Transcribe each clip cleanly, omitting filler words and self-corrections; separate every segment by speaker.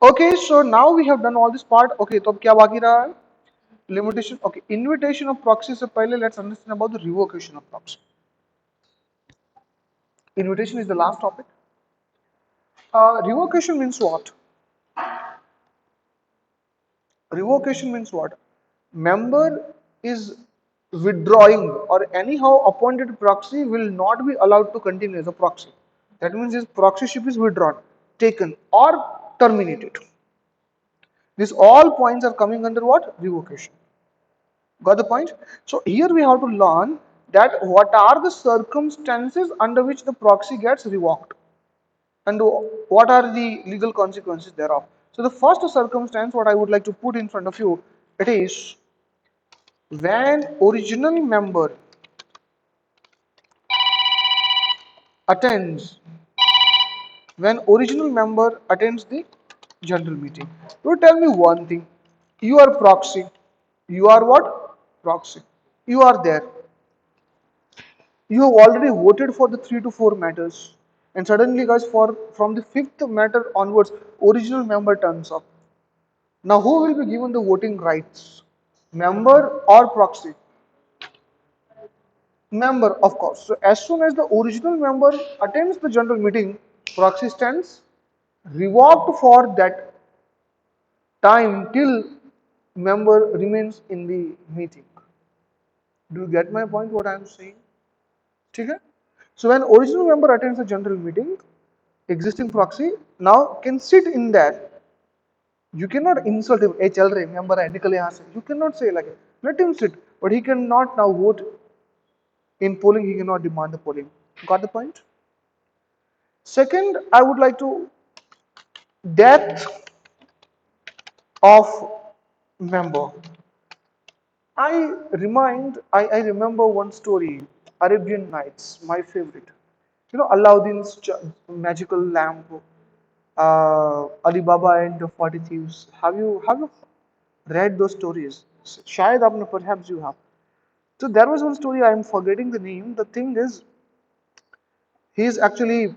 Speaker 1: Okay, so now we have done all this part. Okay, तो अब क्या बाकी रहा है? Limitation. Okay, invitation of proxy से पहले let's understand about the revocation of proxy. Invitation is the last topic. Revocation means what? Revocation means what? Member is withdrawing or anyhow appointed proxy will not be allowed to continue as a proxy. That means his proxyship is withdrawn, taken or terminated. These all points are coming under what? Revocation. Got the point? So here we have to learn that what are the circumstances under which the proxy gets revoked and what are the legal consequences thereof. So the first circumstance what I would like to put in front of you, it is when original member attends the general meeting. You tell me one thing. You are proxy. You are what? Proxy. You are there. You have already voted for the 3 to 4 matters. And suddenly guys from the fifth matter onwards, original member turns up. Now who will be given the voting rights? Member or proxy? Member, of course. So as soon as the original member attends the general meeting, proxy stands revoked for that time till member remains in the meeting. Do you get my point what I am saying? Okay? So when original member attends a general meeting, existing proxy now can sit in there. You cannot insult him. Hey, chal rahe member hai, nikal yahan se. You cannot say like let him sit, but he cannot now vote in polling. He cannot demand the polling. Got the point? Second, I would like to death of member. I remember one story, Arabian Nights, my favorite. You know, Aladdin's magical lamp, Ali Baba and the 40 Thieves. Have you read those stories? Shayad aapne, perhaps you have. So there was one story, I am forgetting the name. The thing is, he is actually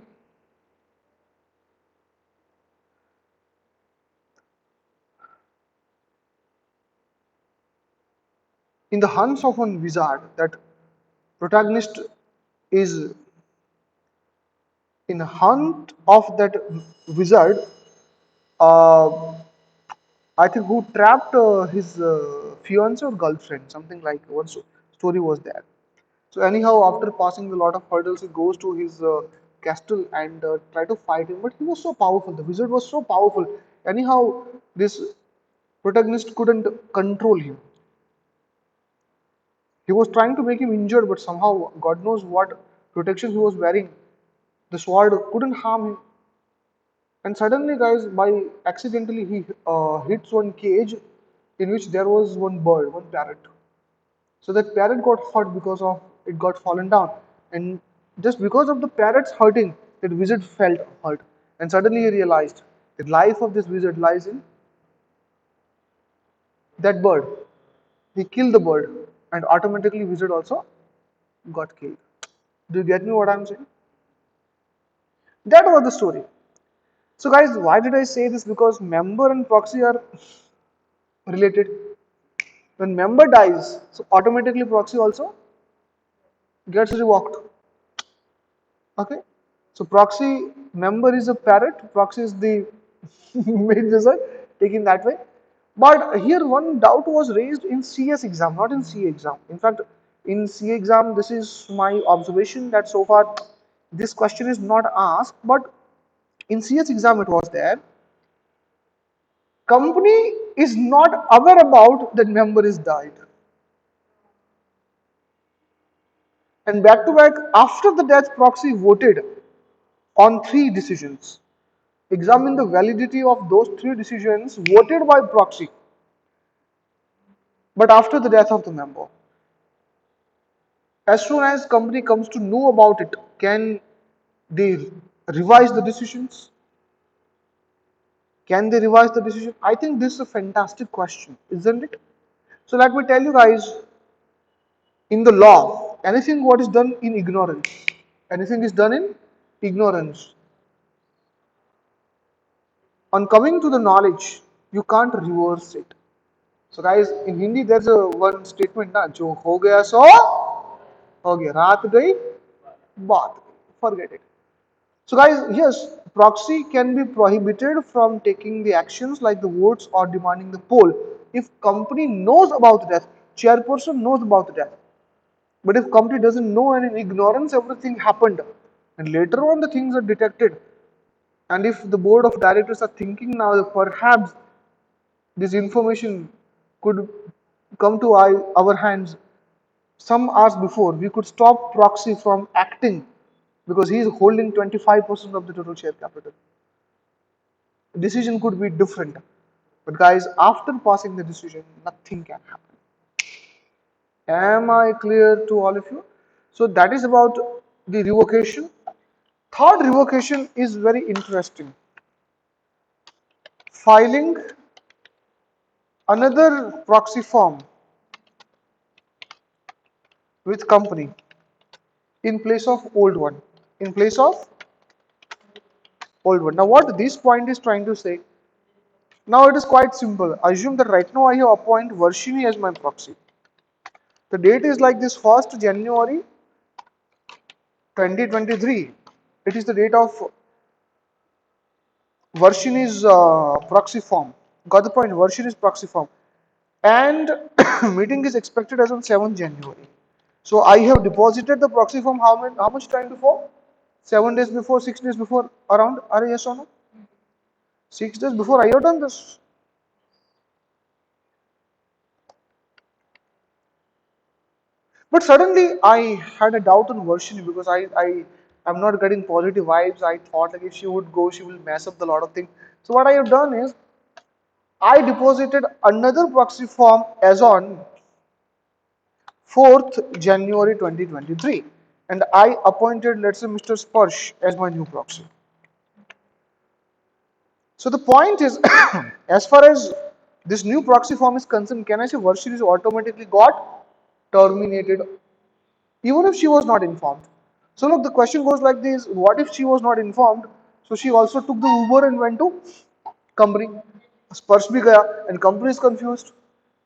Speaker 1: in the hunts of one wizard. That protagonist is in hunt of that wizard, uh, I think who trapped his fiance or girlfriend, something like one story was there. So anyhow, after passing a lot of hurdles, he goes to his castle and try to fight him. But he was so powerful. The wizard was so powerful. Anyhow, this protagonist couldn't control him. He was trying to make him injured, but somehow, God knows what protection he was wearing, the sword couldn't harm him. And suddenly, guys, by accidentally he hits one cage in which there was one bird, one parrot. So that parrot got hurt because of it got fallen down, and just because of the parrot's hurting, that wizard felt hurt, and suddenly he realized the life of this wizard lies in that bird. He killed the bird, and automatically wizard also got killed. Do you get me what I'm saying? That was the story. So guys, why did I say this? Because member and proxy are related. When member dies, so automatically proxy also gets revoked. Okay. So proxy member is a parrot, proxy is the main result, taken that way. But here one doubt was raised in CS exam, not in CA exam. In fact, in CA exam, this is my observation that so far this question is not asked, but in CS exam it was there. Company is not aware about that member is died. And back to back, after the death, proxy voted on 3 decisions. Examine the validity of those 3 decisions voted by proxy, but after the death of the member. As soon as company comes to know about it, can they revise the decisions? Can they revise the decision? I think this is a fantastic question, isn't it? So let me tell you guys, in the law, anything what is done in ignorance, anything is done in ignorance, On coming to the knowledge, you can't reverse it. So guys, in Hindi there's a one statement ना, जो हो गया सो हो गया, रात गई बात गई, forget it. So guys, yes, proxy can be prohibited from taking the actions like the votes or demanding the poll if company knows about that, chairperson knows about that. But if company doesn't know and in ignorance everything happened, and later on the things are detected, and if the board of directors are thinking now that perhaps this information could come to our hands some hours before, we could stop proxy from acting because he is holding 25% of the total share capital. The decision could be different. But guys, after passing the decision, nothing can happen. Am I clear to all of you? So that is about the revocation. Third revocation is very interesting. Filing another proxy form with company in place of old one. In place of old one. Now what this point is trying to say, now it is quite simple. Assume that right now I have appoint Varshini as my proxy. The date is like this 1st January 2023. It is the date of Varshini's proxy form. Got the point? Varshini's proxy form. And meeting is expected as on 7th January. So I have deposited the proxy form how much time before? 7 days before, 6 days before, around, are yes or no? 6 days before I have done this. But suddenly I had a doubt on Varshini because I am not getting positive vibes. I thought like if she would go, she will mess up the lot of things. So what I have done is I deposited another proxy form as on 4th January 2023 and I appointed, let's say, Mr. Sparsh as my new proxy. So the point is, as far as this new proxy form is concerned, can I say Varshini is automatically got terminated even if she was not informed? So look, the question goes like this: what if she was not informed? So she also took the Uber and went to company. Sparsh bhi gaya and company is confused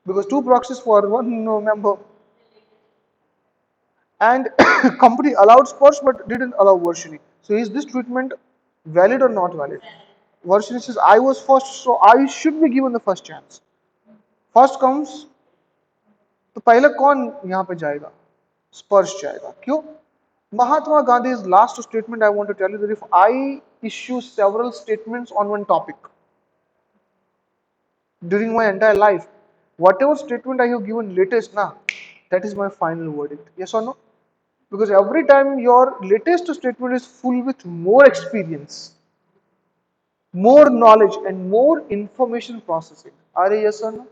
Speaker 1: because two proxies for one member. And company allowed Sparsh but didn't allow Varshini. So is this treatment valid or not valid? Varshini says, I was first, so I should be given the first chance. First comes, तो पहले कौन यहाँ पे जाएगा? स्पर्श जाएगा. क्यों? Mahatma Gandhi's last statement, I want to tell you that if I issue several statements on one topic during my entire life, whatever statement I have given latest, that is my final verdict. Yes or no? Because every time your latest statement is full with more experience, more knowledge, and more information processing. Are you yes or no?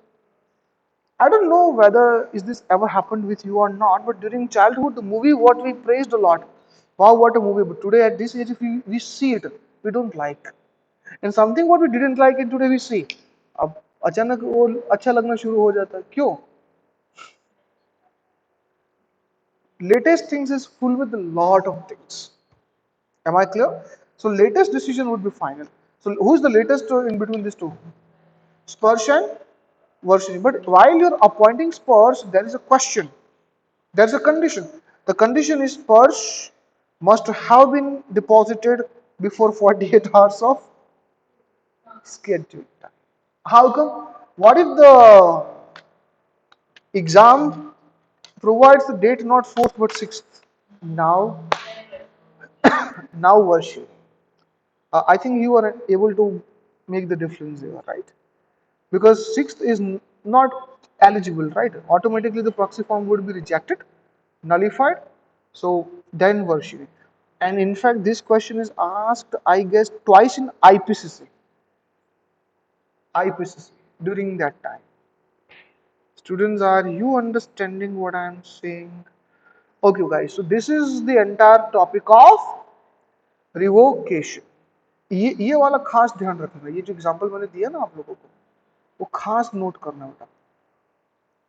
Speaker 1: I don't know whether is this ever happened with you or not, but during childhood, the movie what we praised a lot. Wow, what a movie! But today at this age, if we see it, we don't like. And something what we didn't like it today we see. अब अचानक वो अच्छा लगना शुरू हो जाता है. क्यों? Latest things is full with a lot of things. Am I clear? So latest decision would be final. So who is the latest in between these two? Sparsh and Varshini. But while you're appointing Sparsh, there is a question. There's a condition. The condition is Sparsh must have been deposited before 48 hours of scheduled time. How come? What if the exam provides the date not 4th but 6th? Now, now Varshini. I think you are able to make the difference there, right? Because 6th is not eligible, right? Automatically the proxy form would be rejected, nullified. So then Varshini. And in fact, this question is asked, I guess, twice in IPCC. IPCC during that time. Students, are you understanding what I am saying? Okay, guys. So this is the entire topic of revocation. ये वाला खास ध्यान रखना. ये जो example मैंने दिया ना आप लोगों को, वो खास नोट करना बेटा.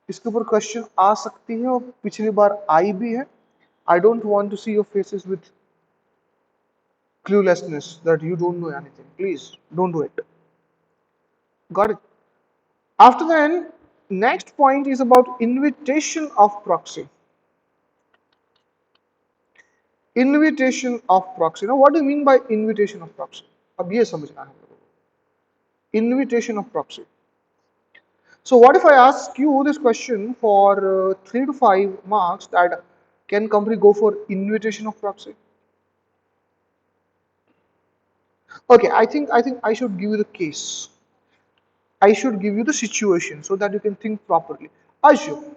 Speaker 1: इसके ऊपर क्वेश्चन आ सकती है और पिछली बार आई भी है. I don't want to see your faces with cluelessness that you don't know anything. Please don't do it. Got it. After then, next point is about invitation of proxy. Invitation of proxy. Now, what do you mean by invitation of proxy? अब ये समझना है हम लोगों को. Invitation of proxy. So, what if I ask you this question for 3 to 5 marks, that can company go for invitation of proxy? Okay, I think I should give you the case. I should give you the situation so that you can think properly. Assume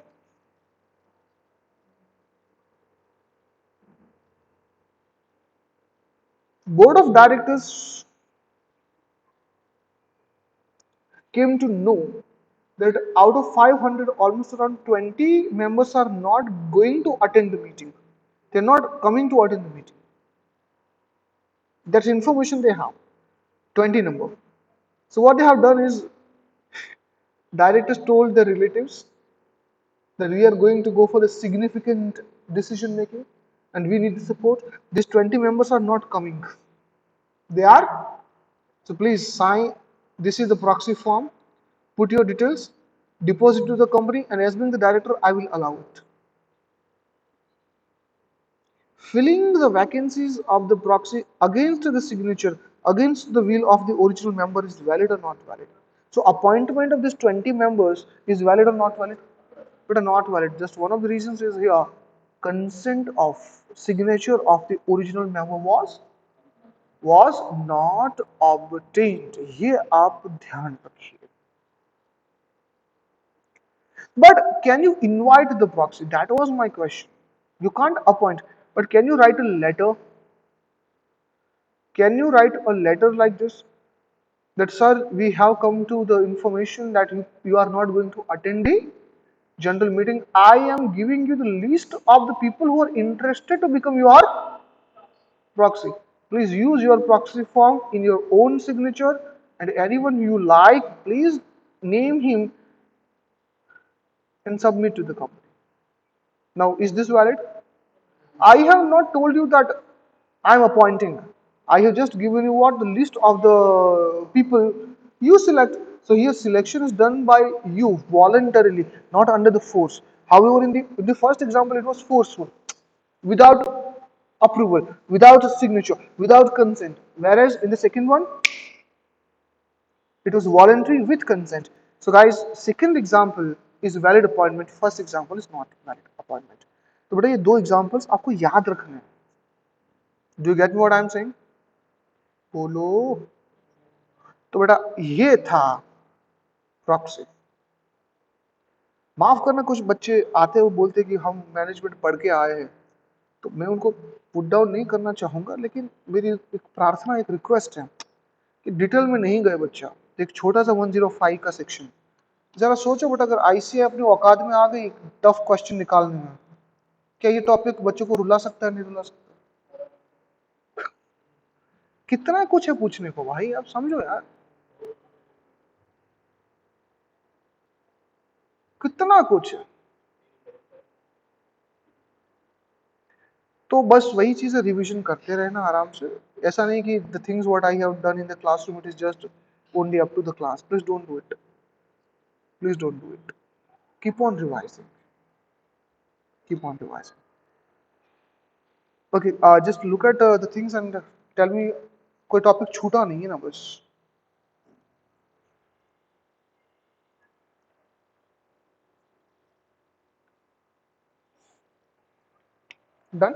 Speaker 1: board of directors came to know that out of 500, almost around 20 members are not going to attend the meeting. They're not coming to attend the meeting. That's information they have. 20 number. So what they have done is, directors told their relatives that we are going to go for the significant decision making and we need the support. These 20 members are not coming. They are. So please sign. This is the proxy form. Put your details, deposit to the company, and as being the director, I will allow it. Filling the vacancies of the proxy against the signature, against the will of the original member is valid or not valid. So appointment of these 20 members is valid or not valid? But are not valid. Just one of the reasons is here, consent of signature of the original member was not obtained. ये आप ध्यान रखिए. But can you invite the proxy? That was my question. You can't appoint, but can you write a letter? Can you write a letter like this? That, sir, we have come to the information that you are not going to attend the general meeting. I am giving you the list of the people who are interested to become your proxy. Please use your proxy form in your own signature, and anyone you like, please name him and submit to the company. Now, is this valid? I have not told you that I am appointing. I have just given you what the list of the people you select. So here selection is done by you voluntarily, not under the force. However, in the first example, it was forceful, without approval, without a signature, without consent. Whereas in the second one, it was voluntary with consent. So guys, second example is valid appointment. First example is not valid appointment. तो बेटा ये दो examples आपको याद रखने हैं. Do you get me what I am saying? बोलो. तो बेटा ये था प्रॉक्सी. माफ करना, कुछ बच्चे आते हैं वो बोलते हैं कि हम मैनेजमेंट पढ़ के आए हैं, तो मैं उनको पुट डाउन नहीं करना चाहूंगा, लेकिन मेरी एक प्रार्थना, एक रिक्वेस्ट है कि डिटेल में नहीं गए बच्चा. एक छोटा सा 105 का सेक्शन, जरा सोचो बेटा, अगर आईसीआई अपनी औकात में आ गई टफ क्वेश्चन निकालने में, क्या ये टॉपिक बच्चों को रुला सकता है? नहीं रुला सकता. कितना कुछ है पूछने को भाई, आप समझो यार, कितना कुछ है. तो बस वही चीजें रिवीजन करते रहना आराम से. ऐसा नहीं कि the things what I have done in the classroom it is just only up to the class. Please don't do it. Please don't do it. Keep on revising. Keep on revising. Okay, just look at the things and tell me. कोई topic छूटा नहीं है ना? बस done.